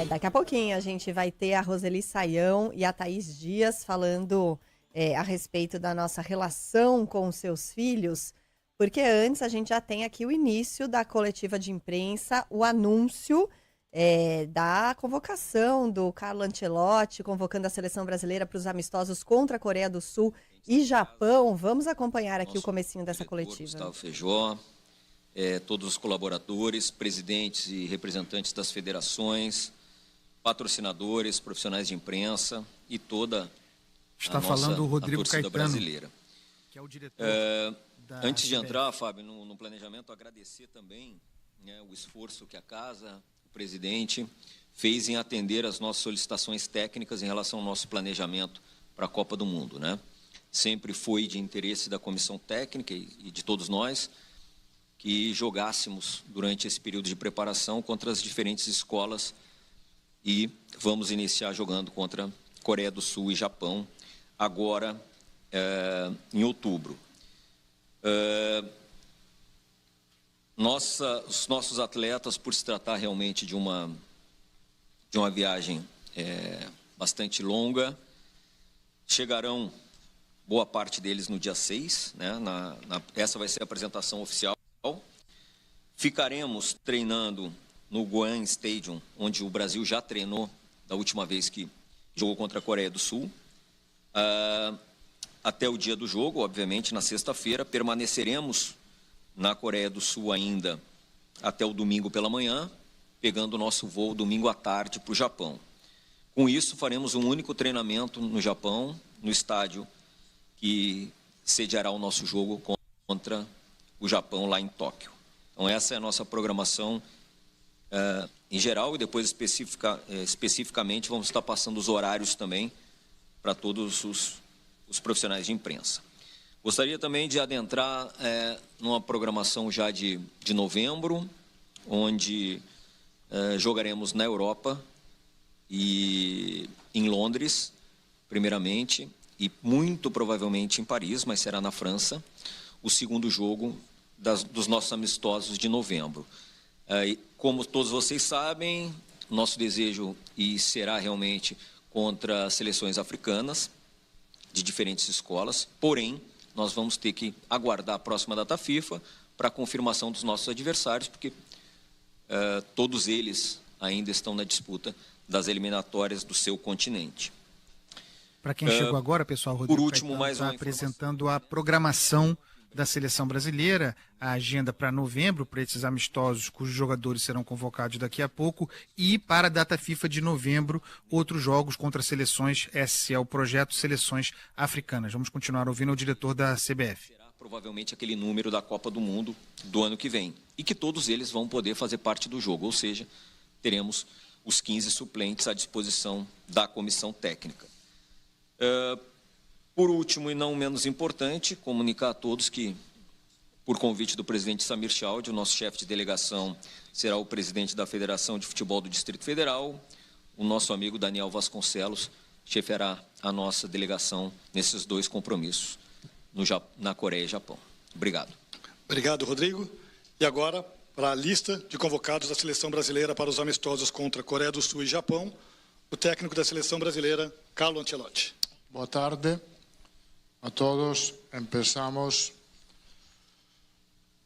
Daqui a pouquinho a gente vai ter a Roseli Saião e a Thaís Dias falando a respeito da nossa relação com os seus filhos, porque antes a gente já tem aqui o início da coletiva de imprensa, o anúncio da convocação do Carlo Ancelotti, convocando a seleção brasileira para os amistosos contra a Coreia do Sul e Japão. Vamos acompanhar aqui o comecinho dessa coletiva. Gustavo Feijó, todos os colaboradores, presidentes e representantes das federações, patrocinadores, profissionais de imprensa e toda Está a nossa falando o Rodrigo torcida Caetano, brasileira. que é o diretor da Antes de CBF. entrar, Fábio, no planejamento, agradecer também o esforço que a casa, o presidente, fez em atender as nossas solicitações técnicas em relação ao nosso planejamento para a Copa do Mundo, né? Sempre foi de interesse da comissão técnica e de todos nós que jogássemos durante esse período de preparação contra as diferentes escolas e vamos iniciar jogando contra Coreia do Sul e Japão agora em outubro. Os nossos atletas, por se tratar realmente de uma viagem bastante longa, chegarão, boa parte deles, no dia 6, né? Essa vai ser a apresentação oficial. Ficaremos treinando no Guan Stadium, onde o Brasil já treinou da última vez que jogou contra a Coreia do Sul. Até o dia do jogo, obviamente, na sexta-feira, permaneceremos na Coreia do Sul ainda até o domingo pela manhã, pegando o nosso voo domingo à tarde para o Japão. Com isso, faremos um único treinamento no Japão, no estádio que sediará o nosso jogo contra o Japão lá em Tóquio. Então, essa é a nossa programação em geral e depois especificamente vamos estar passando os horários também para todos os profissionais de imprensa. Gostaria também de adentrar numa programação já de novembro, onde jogaremos na Europa e em Londres, primeiramente, e muito provavelmente em Paris, mas será na França, o segundo jogo dos nossos amistosos de novembro. Como todos vocês sabem, nosso desejo será realmente contra seleções africanas de diferentes escolas, porém, nós vamos ter que aguardar a próxima data FIFA para a confirmação dos nossos adversários, porque todos eles ainda estão na disputa das eliminatórias do seu continente. Para quem chegou agora, pessoal, o Rodrigo por último, Caetano mais está uma apresentando a programação da seleção brasileira, a agenda para novembro, para esses amistosos cujos jogadores serão convocados daqui a pouco, e para a data FIFA de novembro, outros jogos contra seleções, esse é o projeto Seleções Africanas. Vamos continuar ouvindo o diretor da CBF. Será provavelmente aquele número da Copa do Mundo do ano que vem, e que todos eles vão poder fazer parte do jogo, ou seja, teremos os 15 suplentes à disposição da comissão técnica. Por último, e não menos importante, comunicar a todos que, por convite do presidente Samir Chaude, o nosso chefe de delegação será o presidente da Federação de Futebol do Distrito Federal, o nosso amigo Daniel Vasconcelos chefiará a nossa delegação nesses dois compromissos, na Coreia e Japão. Obrigado. Obrigado, Rodrigo. E agora, para a lista de convocados da seleção brasileira para os amistosos contra Coreia do Sul e Japão, o técnico da seleção brasileira, Carlo Ancelotti. Boa tarde a todos. Empezamos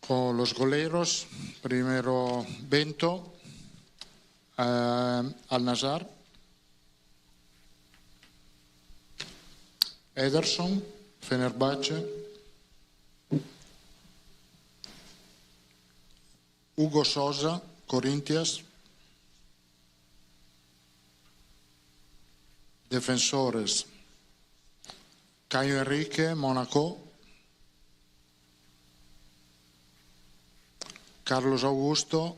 con los goleros. Primero Bento, Al-Nassr, Ederson, Fenerbahce, Hugo Sousa, Corinthians. Defensores: Caio Henrique, Mónaco, Carlos Augusto,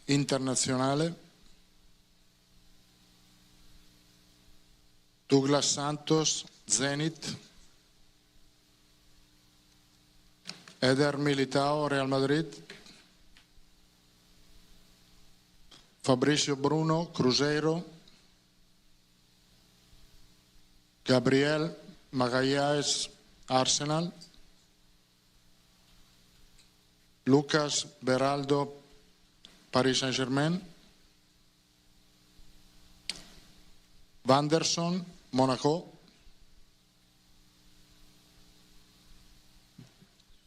Internazionale, Douglas Santos, Zenit, Eder Militao, Real Madrid, Fabrizio Bruno, Cruzeiro, Gabriel Magalhães, Arsenal, Lucas Beraldo, Paris Saint-Germain, Wanderson, Monaco.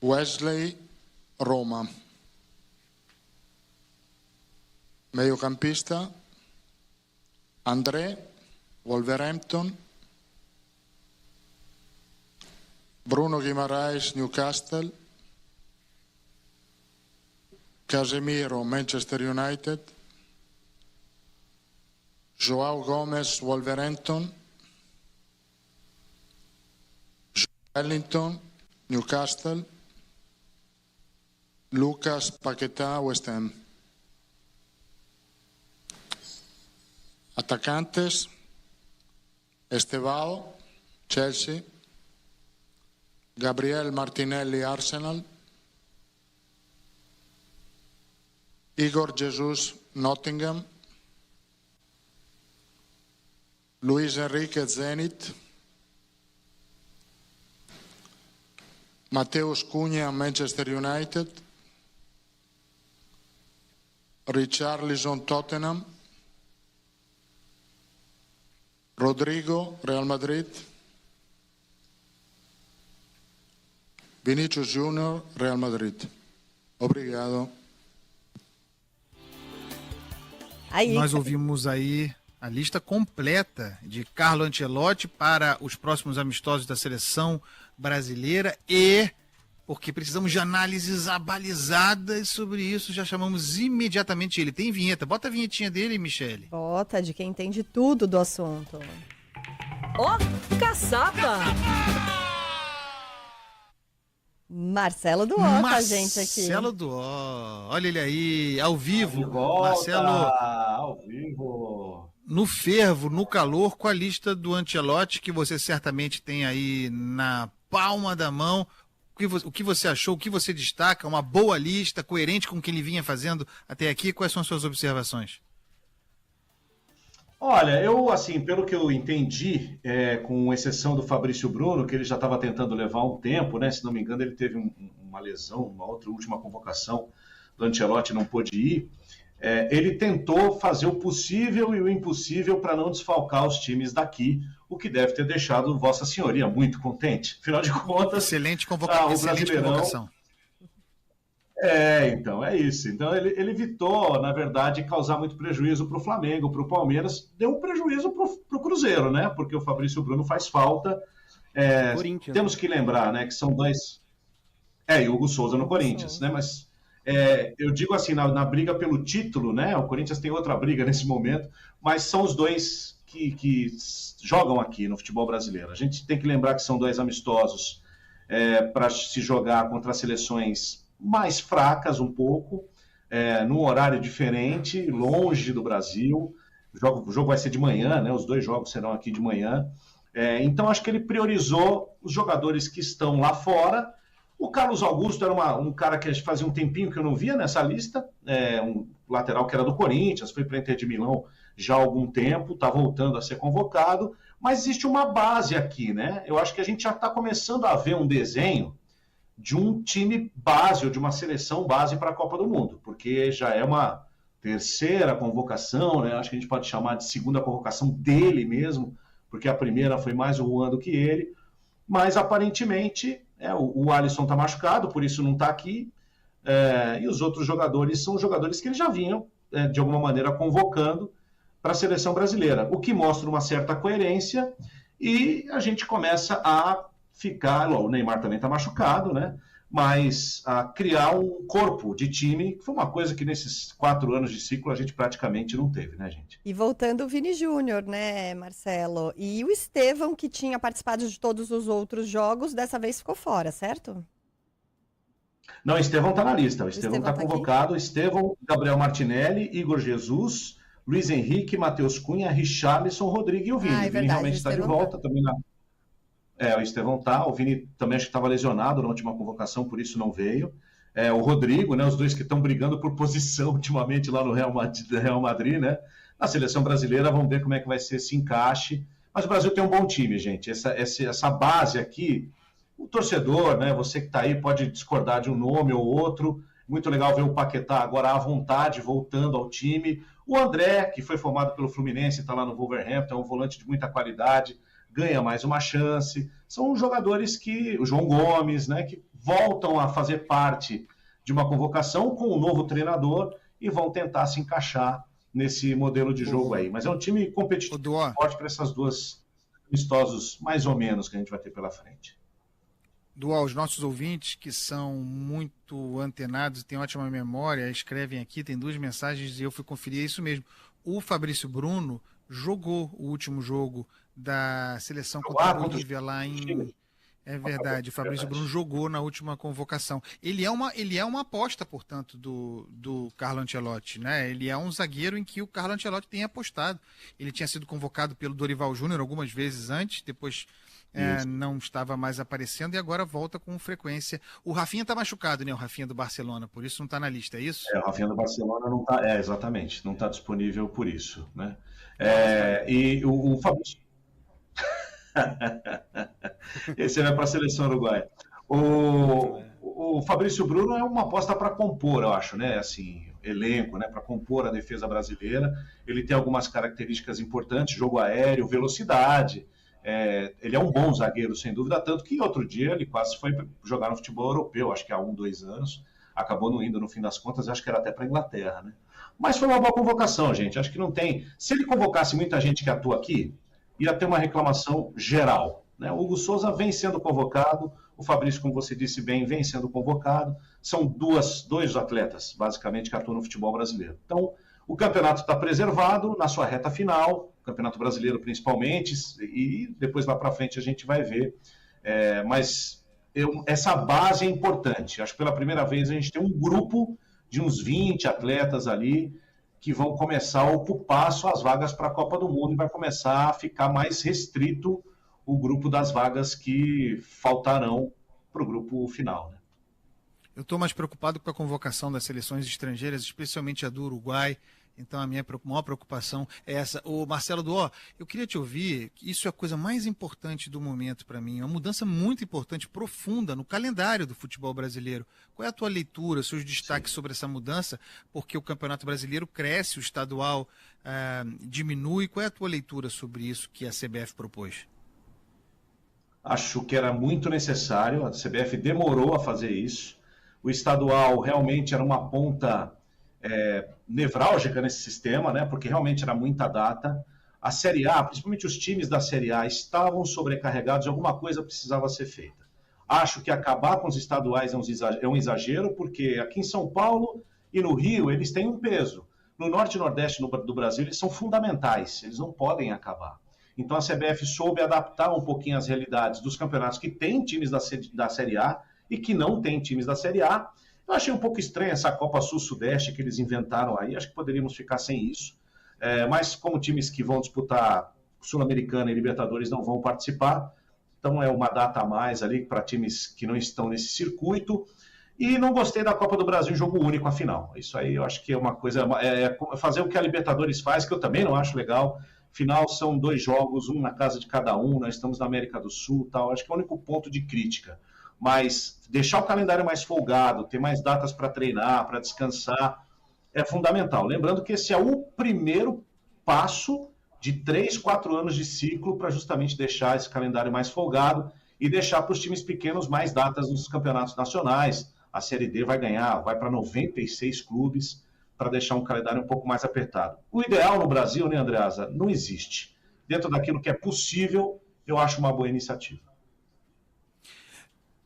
Wesley, Roma. Mediocampista, André, Wolverhampton. Bruno Guimaraes, Newcastle. Casemiro, Manchester United. João Gomes, Wolverhampton. Wellington, Newcastle. Lucas Paquetá, West Ham. Atacantes, Estevao, Chelsea. Gabriel Martinelli, Arsenal. Igor Jesus, Nottingham. Luis Enrique, Zenit. Mateus Cunha, Manchester United. Richarlison, Tottenham. Rodrigo, Real Madrid. Vinícius Júnior, Real Madrid. Obrigado. Aí, Nós ouvimos aí a lista completa de Carlo Ancelotti para os próximos amistosos da seleção brasileira e, porque precisamos de análises abalizadas sobre isso, já chamamos imediatamente ele. Tem vinheta, bota a vinhetinha dele, Michele. bota de quem entende tudo do assunto. Ó, caçapa! Marcelo Duó com a gente aqui. Marcelo Duó, olha ele aí, ao vivo. De volta, Marcelo, ao vivo. no fervo, no calor, com a lista do Ancelotti, que você certamente tem aí na palma da mão. O que você achou, o que você destaca? Uma boa lista, coerente com o que ele vinha fazendo até aqui? Quais são as suas observações? Olha, eu, assim, pelo que eu entendi, com exceção do Fabrício Bruno, que ele já estava tentando levar um tempo, né? Se não me engano, ele teve uma lesão, uma outra última convocação do Ancelotti, não pôde ir. Ele tentou fazer o possível e o impossível para não desfalcar os times daqui, o que deve ter deixado Vossa Senhoria muito contente. Afinal de contas, Excelente o convocação. Brasileirão... Então, é isso. Então, ele evitou, na verdade, causar muito prejuízo para o Flamengo, para o Palmeiras. Deu um prejuízo para o Cruzeiro, né? Porque o Fabrício Bruno faz falta. Temos que lembrar, né, que são dois... e o Hugo Souza no Corinthians, né? Mas eu digo assim, na briga pelo título, né? O Corinthians tem outra briga nesse momento, mas são os dois que jogam aqui no futebol brasileiro. A gente tem que lembrar que são dois amistosos para se jogar contra seleções mais fracas um pouco, num horário diferente, longe do Brasil. O jogo vai ser de manhã, né? Os dois jogos serão aqui de manhã. Então, acho que ele priorizou os jogadores que estão lá fora. O Carlos Augusto era um cara que fazia um tempinho que eu não via nessa lista, um lateral que era do Corinthians, foi para a Inter de Milão já há algum tempo, está voltando a ser convocado, mas existe uma base aqui, né? Eu acho que a gente já está começando a ver um desenho de um time base, ou de uma seleção base para a Copa do Mundo, porque já é uma terceira convocação, né? Acho que a gente pode chamar de segunda convocação dele mesmo, porque a primeira foi mais o Juan do que ele, mas aparentemente o Alisson está machucado, por isso não está aqui, e os outros jogadores são jogadores que eles já vinham, de alguma maneira, convocando para a seleção brasileira, o que mostra uma certa coerência, e a gente começa a ficar, o Neymar também está machucado, né? Mas a criar um corpo de time, que foi uma coisa que nesses 4 anos de ciclo a gente praticamente não teve, né, gente? E voltando o Vini Júnior, né, Marcelo? E o Estevão, que tinha participado de todos os outros jogos, dessa vez ficou fora, certo? Não, o Estevão está na lista. O Estevão está convocado. Aqui? Estevão, Gabriel Martinelli, Igor Jesus, Luiz Henrique, Matheus Cunha, Richarlison, Rodrigo e o Vini. O Vini realmente está de volta também na... o Estevão tá, o Vini também acho que estava lesionado na última convocação, por isso não veio. O Rodrigo, né, os dois que estão brigando por posição ultimamente lá no Real Madrid, né? Na seleção brasileira, vamos ver como é que vai ser esse encaixe. Mas o Brasil tem um bom time, gente. Essa base aqui, o torcedor, né, você que está aí pode discordar de um nome ou outro, Muito legal ver o Paquetá agora à vontade, voltando ao time. O André, que foi formado pelo Fluminense, está lá no Wolverhampton, é um volante de muita qualidade, ganha mais uma chance. São jogadores que, o João Gomes, né, que voltam a fazer parte de uma convocação com um novo treinador e vão tentar se encaixar nesse modelo de jogo aí. Mas é um time competitivo, forte para essas duas amistosos, mais ou menos, que a gente vai ter pela frente. Dual, os nossos ouvintes que são muito antenados e têm ótima memória, escrevem aqui, tem 2 mensagens e eu fui conferir, é isso mesmo. O Fabrício Bruno jogou o último jogo da seleção contra a Bolívia lá em... É verdade, o Fabrício Bruno jogou na última convocação. Ele é uma aposta, portanto, do Carlo Ancelotti, né? Ele é um zagueiro em que o Carlo Ancelotti tem apostado. Ele tinha sido convocado pelo Dorival Júnior algumas vezes antes, depois não estava mais aparecendo e agora volta com frequência. O Rafinha está machucado, né? O Rafinha do Barcelona, por isso não está na lista, é isso? O Rafinha do Barcelona não está, exatamente, não está disponível por isso, né? E o Fabrício... Esse vai para a seleção uruguaia. O Fabrício Bruno é uma aposta para compor, eu acho, né? Assim, elenco, né? Para compor a defesa brasileira. Ele tem algumas características importantes: jogo aéreo, velocidade. Ele é um bom zagueiro, sem dúvida. Tanto que outro dia ele quase foi jogar no futebol europeu, acho que há 1-2 anos. Acabou não indo no fim das contas, acho que era até para a Inglaterra, né? Mas foi uma boa convocação, gente. Acho que não tem. Se ele convocasse muita gente que atua aqui, ia ter uma reclamação geral, né? O Hugo Souza vem sendo convocado, o Fabrício, como você disse bem, vem sendo convocado. São dois atletas, basicamente, que atuam no futebol brasileiro. Então, o campeonato está preservado na sua reta final, o Campeonato Brasileiro principalmente, e depois lá para frente a gente vai ver. Mas essa base é importante. Acho que pela primeira vez a gente tem um grupo de uns 20 atletas ali, que vão começar a ocupar suas vagas para a Copa do Mundo e vai começar a ficar mais restrito o grupo das vagas que faltarão para o grupo final, né? Eu estou mais preocupado com a convocação das seleções estrangeiras, especialmente a do Uruguai. Então a minha maior preocupação é essa. Ô Marcelo Duó, eu queria te ouvir, isso é a coisa mais importante do momento para mim, uma mudança muito importante, profunda no calendário do futebol brasileiro. Qual é a tua leitura, seus destaques sobre essa mudança? Porque o Campeonato Brasileiro cresce, o estadual diminui. Qual é a tua leitura sobre isso que a CBF propôs? Acho que era muito necessário, a CBF demorou a fazer isso. O estadual realmente era uma ponta nevrálgica nesse sistema, né? Porque realmente era muita data. A Série A, principalmente os times da Série A, estavam sobrecarregados e alguma coisa precisava ser feita. Acho que acabar com os estaduais é um exagero, porque aqui em São Paulo e no Rio eles têm um peso. No Norte e Nordeste do Brasil eles são fundamentais, eles não podem acabar. Então a CBF soube adaptar um pouquinho as realidades dos campeonatos que têm times da Série A e que não têm times da Série A. Eu achei um pouco estranha essa Copa Sul-Sudeste que eles inventaram aí, acho que poderíamos ficar sem isso. Mas como times que vão disputar Sul-Americana e Libertadores não vão participar, então é uma data a mais ali para times que não estão nesse circuito. E não gostei da Copa do Brasil em jogo único a final. Isso aí eu acho que é uma coisa, fazer o que a Libertadores faz, que eu também não acho legal. Final são 2 jogos, um na casa de cada um, nós estamos na América do Sul, tal. Acho que é o único ponto de crítica. Mas deixar o calendário mais folgado, ter mais datas para treinar, para descansar, é fundamental. Lembrando que esse é o primeiro passo de 3, 4 anos de ciclo para justamente deixar esse calendário mais folgado e deixar para os times pequenos mais datas nos campeonatos nacionais. A Série D vai para 96 clubes para deixar um calendário um pouco mais apertado. O ideal no Brasil, né, Andreasa, não existe. Dentro daquilo que é possível, eu acho uma boa iniciativa.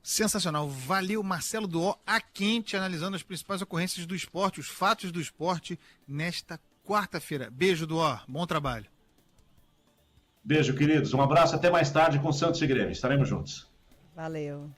Sensacional. Valeu, Marcelo Duó, a quente, analisando as principais ocorrências do esporte, os fatos do esporte, nesta quarta-feira. Beijo, Duó. Bom trabalho. Beijo, queridos. Um abraço. Até mais tarde com Santos e Grêmio. Estaremos juntos. Valeu.